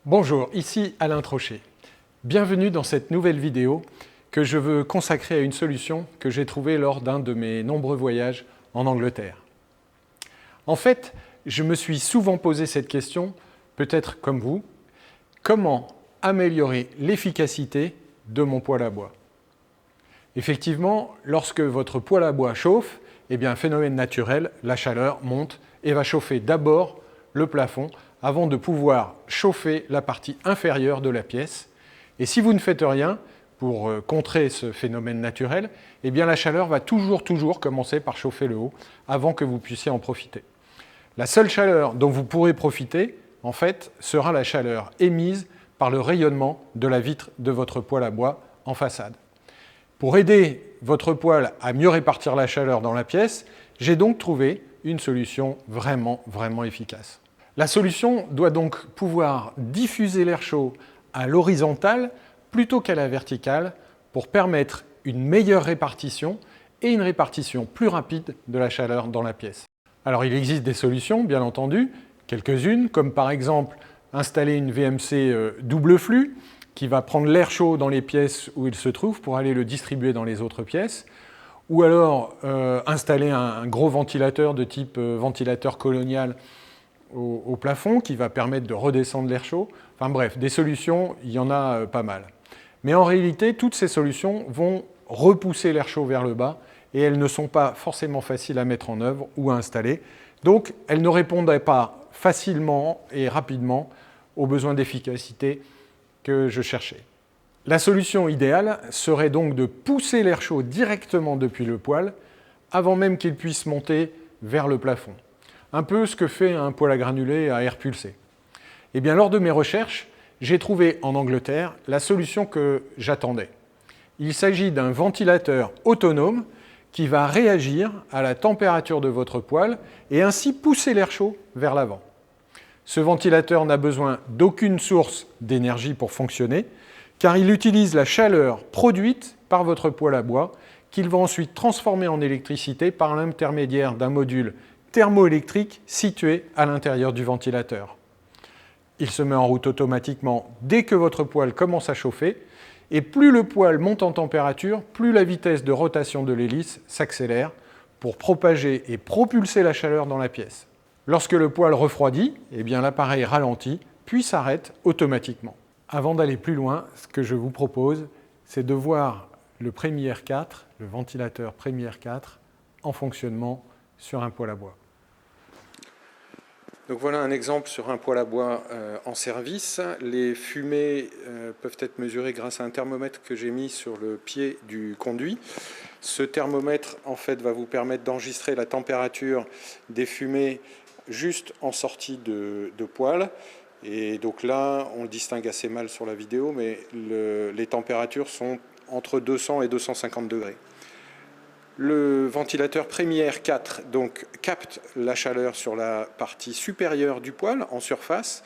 Bonjour, ici Alain Trochet. Bienvenue dans cette nouvelle vidéo que je veux consacrer à une solution que j'ai trouvée lors d'un de mes nombreux voyages en Angleterre. En fait, je me suis souvent posé cette question, peut-être comme vous, comment améliorer l'efficacité de mon poêle à bois? Effectivement, lorsque votre poêle à bois chauffe, un phénomène naturel, la chaleur monte et va chauffer d'abord le plafond avant de pouvoir chauffer la partie inférieure de la pièce. Et si vous ne faites rien pour contrer ce phénomène naturel, la chaleur va toujours commencer par chauffer le haut avant que vous puissiez en profiter. La seule chaleur dont vous pourrez profiter, en fait, sera la chaleur émise par le rayonnement de la vitre de votre poêle à bois en façade. Pour aider votre poêle à mieux répartir la chaleur dans la pièce, j'ai donc trouvé une solution vraiment efficace. La solution doit donc pouvoir diffuser l'air chaud à l'horizontale plutôt qu'à la verticale pour permettre une meilleure répartition et une répartition plus rapide de la chaleur dans la pièce. Alors il existe des solutions, bien entendu, quelques-unes, comme par exemple installer une VMC double flux qui va prendre l'air chaud dans les pièces où il se trouve pour aller le distribuer dans les autres pièces, ou alors installer un gros ventilateur de type ventilateur colonial au plafond qui va permettre de redescendre l'air chaud. Enfin bref, des solutions, il y en a pas mal. Mais en réalité, toutes ces solutions vont repousser l'air chaud vers le bas et elles ne sont pas forcément faciles à mettre en œuvre ou à installer. Donc, elles ne répondaient pas facilement et rapidement aux besoins d'efficacité que je cherchais. La solution idéale serait donc de pousser l'air chaud directement depuis le poêle avant même qu'il puisse monter vers le plafond. Un peu ce que fait un poêle à granulés à air pulsé. Lors de mes recherches, j'ai trouvé en Angleterre la solution que j'attendais. Il s'agit d'un ventilateur autonome qui va réagir à la température de votre poêle et ainsi pousser l'air chaud vers l'avant. Ce ventilateur n'a besoin d'aucune source d'énergie pour fonctionner, car il utilise la chaleur produite par votre poêle à bois qu'il va ensuite transformer en électricité par l'intermédiaire d'un module thermoélectrique situé à l'intérieur du ventilateur. Il se met en route automatiquement dès que votre poêle commence à chauffer, et plus le poêle monte en température, plus la vitesse de rotation de l'hélice s'accélère pour propager et propulser la chaleur dans la pièce. Lorsque le poêle refroidit, l'appareil ralentit, puis s'arrête automatiquement. Avant d'aller plus loin, ce que je vous propose, c'est de voir le Premier 4, le ventilateur Premier 4, en fonctionnement sur un poêle à bois. Donc voilà un exemple sur un poêle à bois en service. Les fumées peuvent être mesurées grâce à un thermomètre que j'ai mis sur le pied du conduit. Ce thermomètre en fait va vous permettre d'enregistrer la température des fumées juste en sortie de poêle. Et donc là, on le distingue assez mal sur la vidéo, mais les températures sont entre 200 et 250 degrés. Le ventilateur Premier 4 donc, capte la chaleur sur la partie supérieure du poêle, en surface.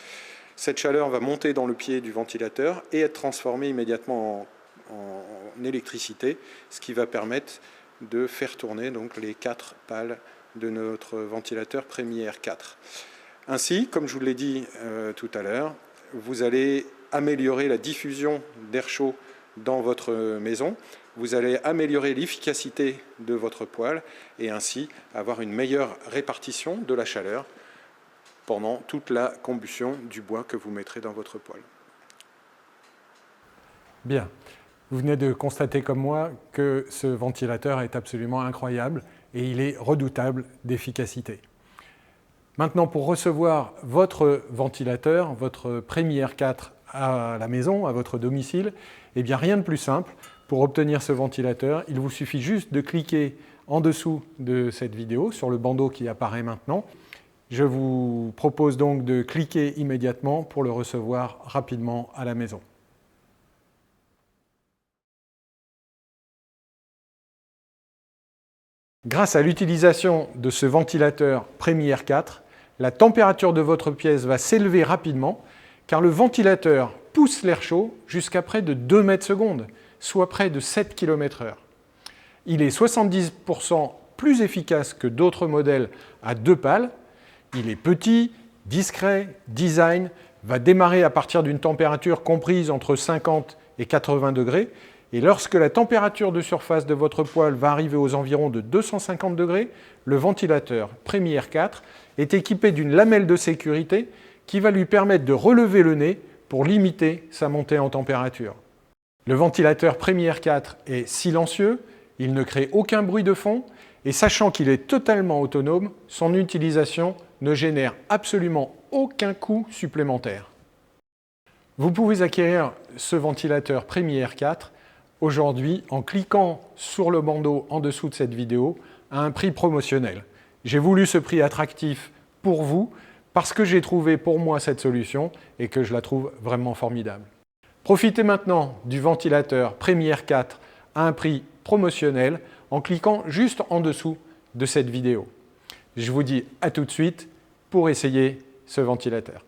Cette chaleur va monter dans le pied du ventilateur et être transformée immédiatement en électricité, ce qui va permettre de faire tourner donc, les 4 pales de notre ventilateur Premier 4. Ainsi, comme je vous l'ai dit tout à l'heure, vous allez améliorer la diffusion d'air chaud dans votre maison. Vous allez améliorer l'efficacité de votre poêle et ainsi avoir une meilleure répartition de la chaleur pendant toute la combustion du bois que vous mettrez dans votre poêle. Bien, vous venez de constater comme moi que ce ventilateur est absolument incroyable et il est redoutable d'efficacité. Maintenant, pour recevoir votre ventilateur, votre Premier 4 à la maison, à votre domicile, rien de plus simple. Pour obtenir ce ventilateur, il vous suffit juste de cliquer en dessous de cette vidéo, sur le bandeau qui apparaît maintenant. Je vous propose donc de cliquer immédiatement pour le recevoir rapidement à la maison. Grâce à l'utilisation de ce ventilateur Premier 4, la température de votre pièce va s'élever rapidement, car le ventilateur pousse l'air chaud jusqu'à près de 2 mètres secondes, soit près de 7 km/h. Il est 70% plus efficace que d'autres modèles à 2 pales. Il est petit, discret, design, va démarrer à partir d'une température comprise entre 50 et 80 degrés. Et lorsque la température de surface de votre poêle va arriver aux environs de 250 degrés, le ventilateur Premier 4 est équipé d'une lamelle de sécurité qui va lui permettre de relever le nez pour limiter sa montée en température. Le ventilateur Premier 4 est silencieux, il ne crée aucun bruit de fond, et sachant qu'il est totalement autonome, son utilisation ne génère absolument aucun coût supplémentaire. Vous pouvez acquérir ce ventilateur Premier 4 aujourd'hui en cliquant sur le bandeau en dessous de cette vidéo à un prix promotionnel. J'ai voulu ce prix attractif pour vous parce que j'ai trouvé pour moi cette solution et que je la trouve vraiment formidable. Profitez maintenant du ventilateur Premier 4 à un prix promotionnel en cliquant juste en dessous de cette vidéo. Je vous dis à tout de suite pour essayer ce ventilateur.